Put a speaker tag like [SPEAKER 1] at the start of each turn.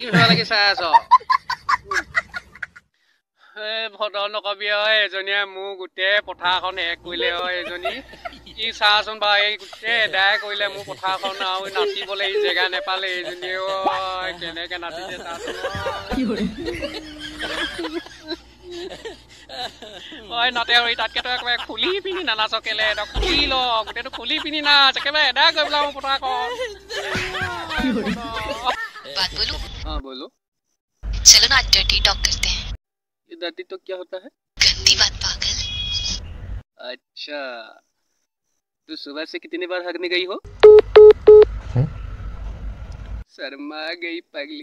[SPEAKER 1] কি ভাল লাগি চাই আছ ভদৰ নকবি এজনীয়ে মোৰ গোটেই পথাৰখন শেষ কৰিলে এজনী কি চাচোন বাৰু এই গোটেই এদাই কৰিলে মোৰ পথাৰখন আৰু নাচিবলৈ জেগা নেপালে এইজনীয়ে কেনেকে নাচিছে চাচোন নাতে আৰু তাতকে তই একেবাৰে খুলি পিনি নানাচ কেলে তই খুলি ল গোটেইটো খুলি পিনি নাচ একেবাৰে এদাই কৰি পেলাও মোৰ পথাৰখন
[SPEAKER 2] बात बोलूं?
[SPEAKER 1] हाँ बोलो।
[SPEAKER 2] चलो ना आज डर्टी टॉक करते हैं।
[SPEAKER 1] ये डर्टी टॉक क्या होता है?
[SPEAKER 2] गंदी बात पागल।
[SPEAKER 1] अच्छा तू सुबह से कितनी बार हगने गई हो? शर्मा गई पगली